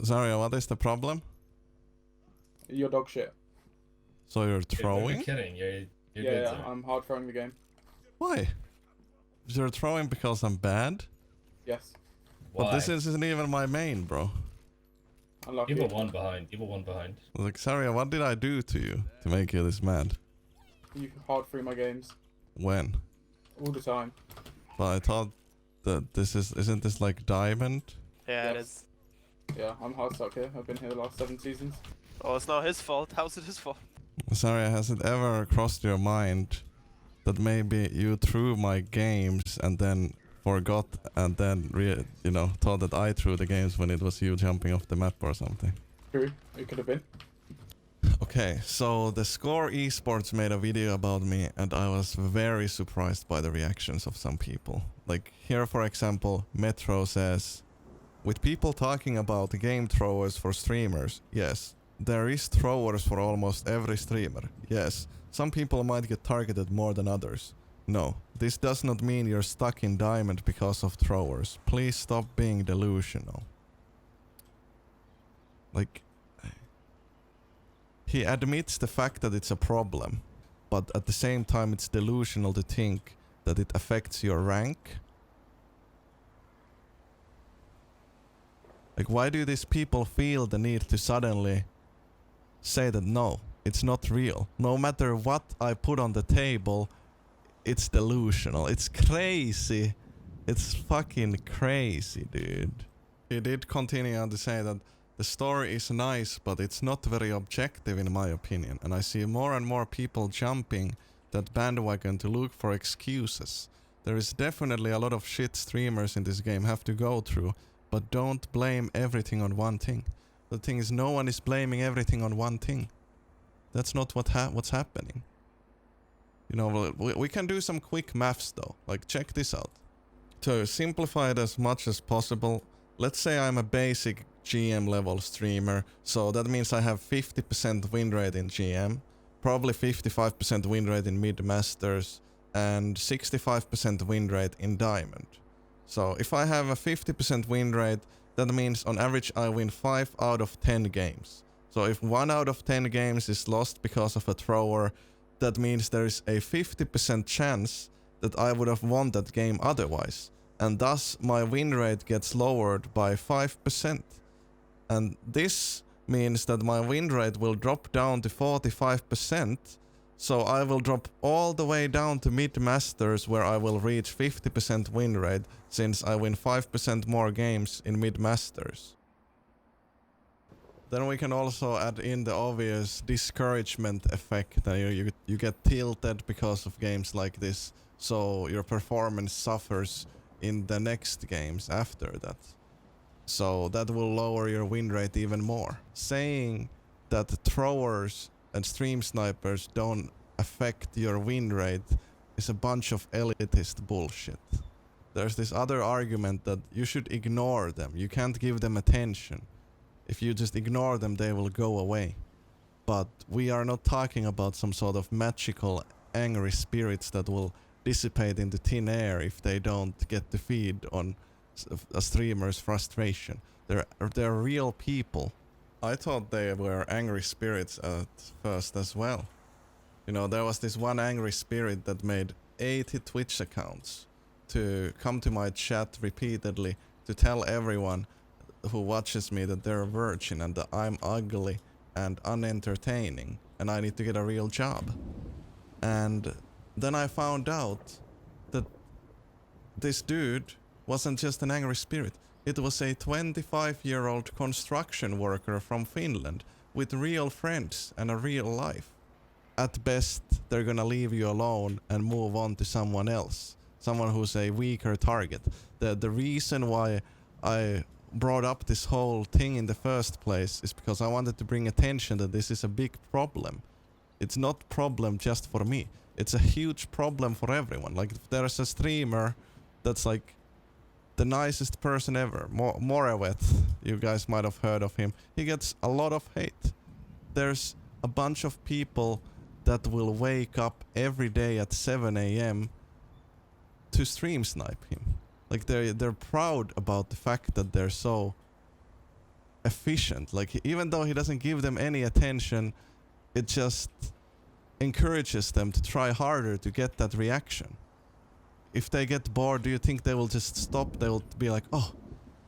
Sorry, what is the problem? You're dog shit. So you're Dude, throwing? you're kidding. You're Yeah, good, yeah, sir. I'm hard throwing the game. Why? You're throwing because I'm bad? Yes. Why? But this isn't even my main, bro. Unlucky. You were one behind. You were one behind. Like, sorry, what did I do to you to make you this mad? You hard through my games. When? All the time. But I thought that isn't this like diamond? Yeah, it Yes. is. Yeah, I'm hard stuck here. I've been here the last 7 seasons. Oh, it's not his fault. How's it his fault? Sorry, has it ever crossed your mind that maybe you threw my games and then forgot and then thought that I threw the games when it was you jumping off the map or something? True. It could have been. Okay, so the Score Esports made a video about me and I was very surprised by the reactions of some people. Like here, for example, Metro says, with people talking about game throwers for streamers, yes, there is throwers for almost every streamer. Yes, some people might get targeted more than others. No, this does not mean you're stuck in diamond because of throwers. Please stop being delusional. Like, he admits the fact that it's a problem, but at the same time it's delusional to think that it affects your rank. Like, why do these people feel the need to suddenly say that no, it's not real? No matter what I put on the table, it's delusional. It's crazy. It's fucking crazy, dude. He did continue on to say that the story is nice, but it's not very objective in my opinion. And I see more and more people jumping that bandwagon to look for excuses. There is definitely a lot of shit streamers in this game have to go through, but don't blame everything on one thing. The thing is, no one is blaming everything on one thing. That's not what's happening. You know, we can do some quick maths though. Like, check this out. To simplify it as much as possible, let's say I'm a basic GM level streamer, so that means I have 50% win rate in GM, probably 55% win rate in mid-masters, and 65% win rate in diamond. So if I have a 50% win rate, that means on average I win 5 out of 10 games. So if 1 out of 10 games is lost because of a thrower, that means there is a 50% chance that I would have won that game otherwise. And thus my win rate gets lowered by 5%. And this means that my win rate will drop down to 45%. So I will drop all the way down to mid-masters where I will reach 50% win rate, since I win 5% more games in mid-masters. Then we can also add in the obvious discouragement effect that you get tilted because of games like this, so your performance suffers in the next games after that. So that will lower your win rate even more. Saying that throwers and stream snipers don't affect your win rate is a bunch of elitist bullshit. There's this other argument that you should ignore them. You can't give them attention. If you just ignore them, they will go away. But we are not talking about some sort of magical angry spirits that will dissipate into thin air if they don't get to feed on a streamer's frustration. They're real people. I thought they were angry spirits at first as well. You know, there was this one angry spirit that made 80 Twitch accounts to come to my chat repeatedly to tell everyone who watches me that they're a virgin and that I'm ugly and unentertaining and I need to get a real job. And then I found out that this dude wasn't just an angry spirit. It was a 25-year-old construction worker from Finland with real friends and a real life. At best, they're gonna leave you alone and move on to someone else. Someone who's a weaker target. The reason why I brought up this whole thing in the first place is because I wanted to bring attention that this is a big problem. It's not a problem just for me. It's a huge problem for everyone. Like, if there's a streamer that's like the nicest person ever, Morewet, you guys might have heard of him, he gets a lot of hate. There's a bunch of people that will wake up every day at 7 AM to stream snipe him. Like, they're proud about the fact that they're so efficient. Like, even though he doesn't give them any attention, it just encourages them to try harder to get that reaction. If they get bored, do you think they will just stop? They will be like, oh,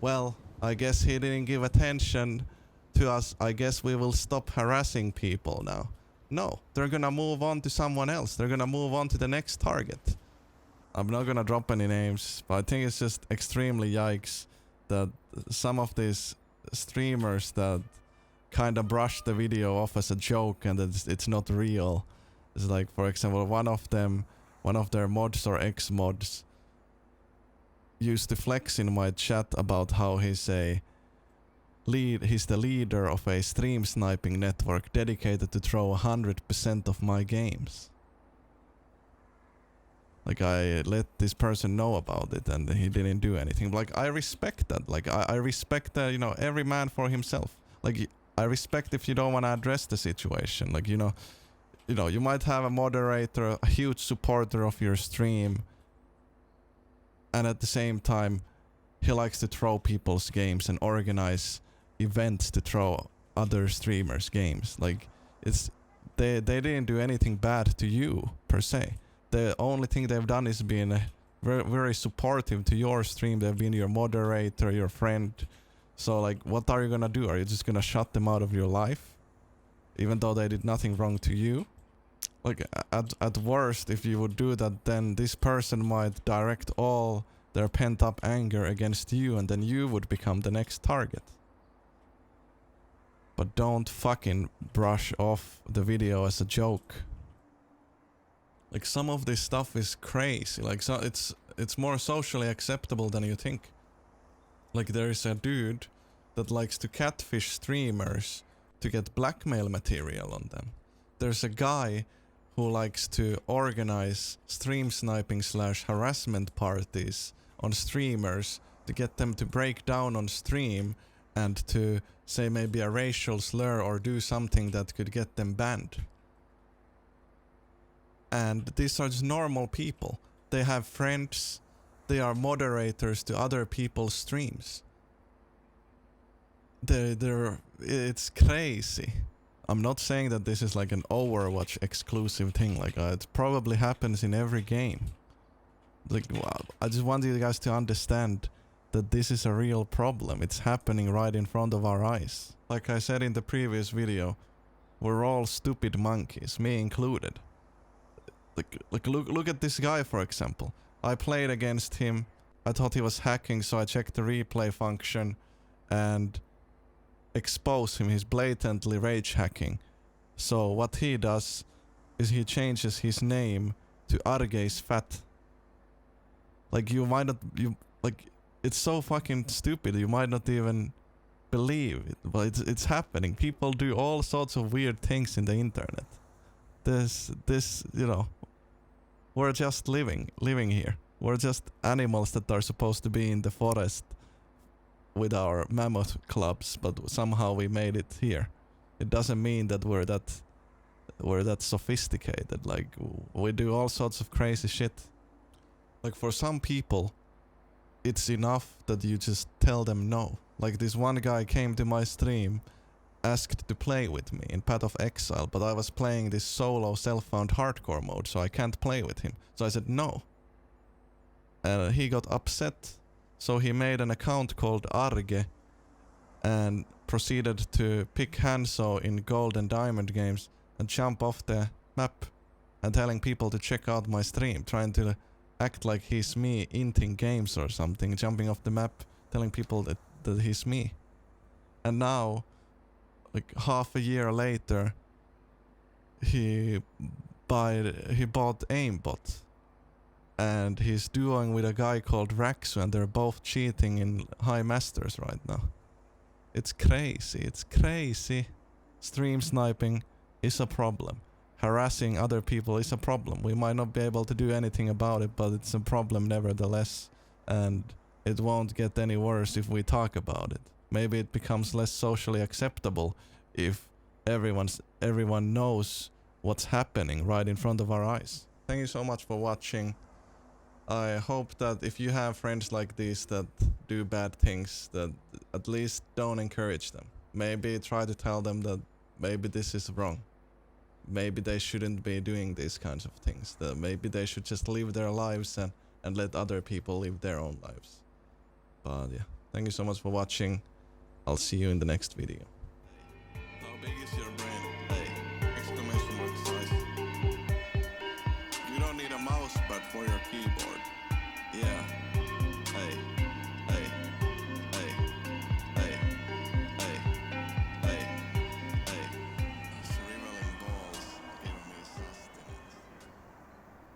well, I guess he didn't give attention to us. I guess we will stop harassing people now. No, they're gonna move on to someone else. They're gonna move on to the next target. I'm not gonna drop any names, but I think it's just extremely yikes that some of these streamers that kind of brush the video off as a joke and it's not real. It's like, for example, one of their mods or ex-mods used to flex in my chat about how he's the leader of a stream sniping network dedicated to throw 100% of my games. Like, I let this person know about it and he didn't do anything. Like, I respect that. Like, I respect that, you know, every man for himself. Like, I respect if you don't want to address the situation. Like, you know, you might have a moderator, a huge supporter of your stream, and at the same time, he likes to throw people's games and organize events to throw other streamers' games. Like, they didn't do anything bad to you, per se. The only thing they've done is been very, very supportive to your stream. They've been your moderator, your friend. So, like, what are you gonna do? Are you just gonna shut them out of your life? Even though they did nothing wrong to you? Like, at worst, if you would do that, then this person might direct all their pent-up anger against you, and then you would become the next target. But don't fucking brush off the video as a joke. Like, some of this stuff is crazy. Like, so it's more socially acceptable than you think. Like, there is a dude that likes to catfish streamers to get blackmail material on them. There's a guy who likes to organize stream sniping / harassment parties on streamers to get them to break down on stream and to say maybe a racial slur or do something that could get them banned. And these are just normal people. They have friends. They are moderators to other people's streams. It's crazy. I'm not saying that this is like an Overwatch exclusive thing. Like, it probably happens in every game. Like, wow, I just want you guys to understand that this is a real problem. It's happening right in front of our eyes. Like I said in the previous video, we're all stupid monkeys, me included. Like look at this guy, for example. I played against him. I thought he was hacking, so I checked the replay function and exposed him. He's blatantly rage hacking. So what he does is he changes his name to Arrge's fat. Like, you might not, it's so fucking stupid, you might not even believe it, but it's happening. People do all sorts of weird things in the internet. This, you know, we're just living here. We're just animals that are supposed to be in the forest with our mammoth clubs, but somehow we made it here. It doesn't mean that we're that sophisticated. Like, we do all sorts of crazy shit. Like, for some people, it's enough that you just tell them no. Like, this one guy came to my stream, asked to play with me in Path of Exile, but I was playing this solo self-found hardcore mode, so I can't play with him. So I said no. And he got upset, so he made an account called Arrge and proceeded to pick hanzo in gold and diamond games and jump off the map and telling people to check out my stream, trying to act like he's me, inting games or something, jumping off the map, telling people that he's me. And now, like half a year later, he bought aimbot. And he's duoing with a guy called Raxu, and they're both cheating in High Masters right now. It's crazy. Stream sniping is a problem. Harassing other people is a problem. We might not be able to do anything about it, but it's a problem nevertheless. And it won't get any worse if we talk about it. Maybe it becomes less socially acceptable if everyone knows what's happening right in front of our eyes. Thank you so much for watching. I hope that if you have friends like these that do bad things, that at least don't encourage them. Maybe try to tell them that maybe this is wrong. Maybe they shouldn't be doing these kinds of things. That maybe they should just live their lives and let other people live their own lives. But yeah, thank you so much for watching. I'll see you in the next video. How big is your brain?